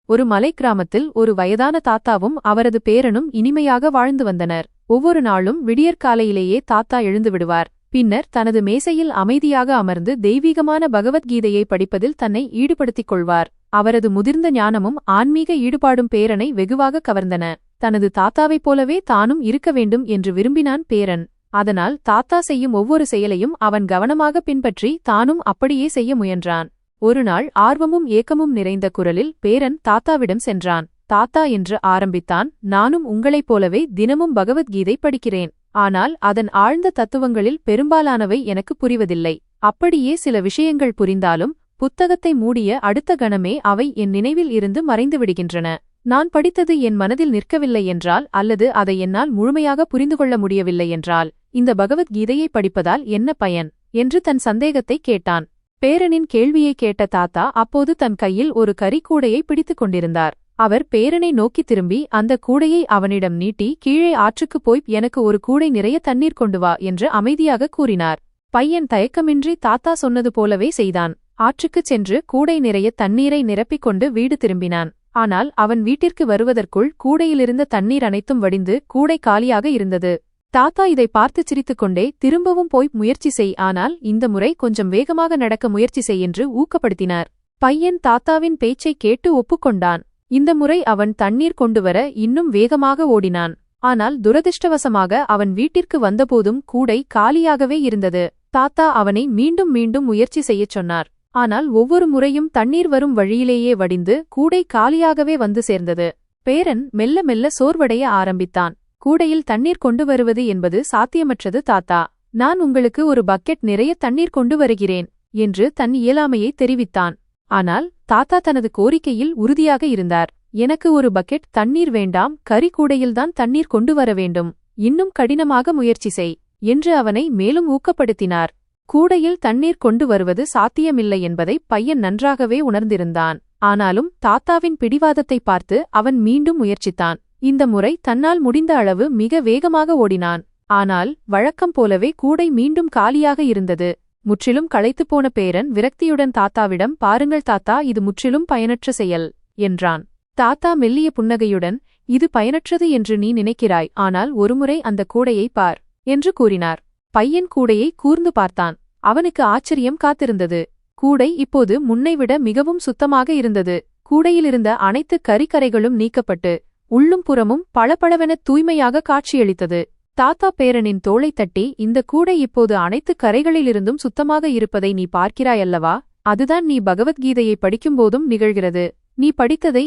ஒரு மலை கிராமத்தில் ஒரு வயதான தாத்தாவும் அவரது பேரனும் இனிமையாக வாழ்ந்து வந்தனர். ஒவ்வொரு நாளும் விடியற்காலையிலேயே தாத்தா எழுந்து விடுவார். பின்னர் தனது மேசையில் அமைதியாக அமர்ந்து தெய்வீகமான பகவத்கீதையை படிப்பதில் தன்னை ஈடுபடுத்திக் கொள்வார். அவரது முதிர்ந்த ஞானமும் ஆன்மீக ஈடுபாடும் பேரனை வெகுவாக கவர்ந்தன. தனது தாத்தாவைப் போலவே தானும் இருக்க வேண்டும் என்று விரும்பினான் பேரன். அதனால் தாத்தா செய்யும் ஒவ்வொரு செயலையும் அவன் கவனமாக பின்பற்றி தானும் அப்படியே செய்ய முயன்றான். ஒருநாள் ஆர்வமும் ஏக்கமும் நிறைந்த குரலில் பேரன் தாத்தாவிடம் சென்றான். தாத்தா என்று ஆரம்பித்தான். நானும் உங்களைப் போலவே தினமும் பகவத்கீதை படிக்கிறேன். ஆனால் அதன் ஆழ்ந்த தத்துவங்களில் பெரும்பாலானவை எனக்கு புரிவதில்லை. அப்படியே சில விஷயங்கள் புரிந்தாலும் புத்தகத்தை மூடிய அடுத்த கணமே அவை என் நினைவில் இருந்து மறைந்து விடுகின்றன. நான் படித்தது என் மனதில் நிற்கவில்லை என்றால், அல்லது அதை என்னால் முழுமையாக புரிந்துகொள்ள முடியவில்லை என்றால், இந்த பகவத்கீதையை படிப்பதால் என்ன பயன் என்று தன் சந்தேகத்தை கேட்டான். பேரனின் கேள்வியை கேட்ட தாத்தா அப்போது தன் கையில் ஒரு கரிக்கூடையை பிடித்துக் கொண்டிருந்தார். அவர் பேரனை நோக்கி திரும்பி அந்த கூடையை அவனிடம் நீட்டி, கீழே ஆற்றுக்குப் போய் எனக்கு ஒரு கூடை நிறைய தண்ணீர் கொண்டு வா என்று அமைதியாக கூறினார். பையன் தயக்கமின்றி தாத்தா சொன்னது போலவே செய்தான். ஆற்றுக்குச் சென்று கூடை நிறைய தண்ணீரை நிரப்பிக் கொண்டு வீடு திரும்பினான். ஆனால் அவன் வீட்டிற்கு வருவதற்குள் கூடையிலிருந்த தண்ணீர் அனைத்தும் வடிந்து கூடை காலியாக இருந்தது. தாத்தா இதை பார்த்து சிரித்துக்கொண்டே, திரும்பவும் போய் முயற்சி செய், ஆனால் இந்த முறை கொஞ்சம் வேகமாக நடக்க முயற்சி செய் என்று ஊக்கப்படுத்தினார். பையன் தாத்தாவின் பேச்சைக் கேட்டு ஒப்புக்கொண்டான். இந்த முறை அவன் தண்ணீர் கொண்டுவர இன்னும் வேகமாக ஓடினான். ஆனால் துரதிர்ஷ்டவசமாக அவன் வீட்டிற்கு வந்தபோதும் கூடை காலியாகவே இருந்தது. தாத்தா அவனை மீண்டும் மீண்டும் முயற்சி செய்யச் சொன்னார். ஆனால் ஒவ்வொரு முறையும் தண்ணீர் வரும் வழியிலேயே வடிந்து கூடை காலியாகவே வந்து சேர்ந்தது. பேரன் மெல்ல மெல்ல சோர்வடைய ஆரம்பித்தான். கூடையில் தண்ணீர் கொண்டு வருவது என்பது சாத்தியமற்றது தாத்தா. நான் உங்களுக்கு ஒரு பக்கெட் நிறைய தண்ணீர் கொண்டு வருகிறேன் என்று தன் இயலாமையை தெரிவித்தான். ஆனால் தாத்தா தனது கோரிக்கையில் உறுதியாக இருந்தார். எனக்கு ஒரு பக்கெட் தண்ணீர் வேண்டாம், கரிக்கூடையில்தான் தண்ணீர் கொண்டு வர வேண்டும். இன்னும் கடினமாக முயற்சி செய் என்று அவனை மேலும் ஊக்கப்படுத்தினார். கூடையில் தண்ணீர் கொண்டு வருவது சாத்தியமில்லை என்பதை பையன் நன்றாகவே உணர்ந்திருந்தான். ஆனாலும் தாத்தாவின் பிடிவாதத்தை பார்த்து அவன் மீண்டும் முயற்சித்தான். இந்த முறை தன்னால் முடிந்த அளவு மிக வேகமாக ஓடினான். ஆனால் வழக்கம் போலவே கூடை மீண்டும் காலியாக இருந்தது. முற்றிலும் களைத்துப்போன பேரன் விரக்தியுடன் தாத்தாவிடம், பாருங்கள் தாத்தா, இது முற்றிலும் பயனற்ற செயல் என்றான். தாத்தா மெல்லிய புன்னகையுடன், இது பயனற்றது என்று நீ நினைக்கிறாய், ஆனால் ஒருமுறை அந்த கூடையை பார் என்று கூறினார். பையன் கூடையை கூர்ந்து பார்த்தான். அவனுக்கு ஆச்சரியம் காத்திருந்தது. கூடை இப்போது முன்னைவிட மிகவும் சுத்தமாக இருந்தது. கூடையிலிருந்த அனைத்து கரிக்கரைகளும் நீக்கப்பட்டு உள்ளும் புறமும் பளபளவென தூய்மையாக காட்சியளித்தது. தாத்தா பேரனின் தோளை தட்டி, இந்த கூடை இப்போது அனைத்து கரைகளிலிருந்தும் சுத்தமாக இருப்பதை நீ பார்க்கிறாயல்லவா? அதுதான் நீ பகவத்கீதையை படிக்கும்போதும் நிகழ்கிறது. நீ படித்ததை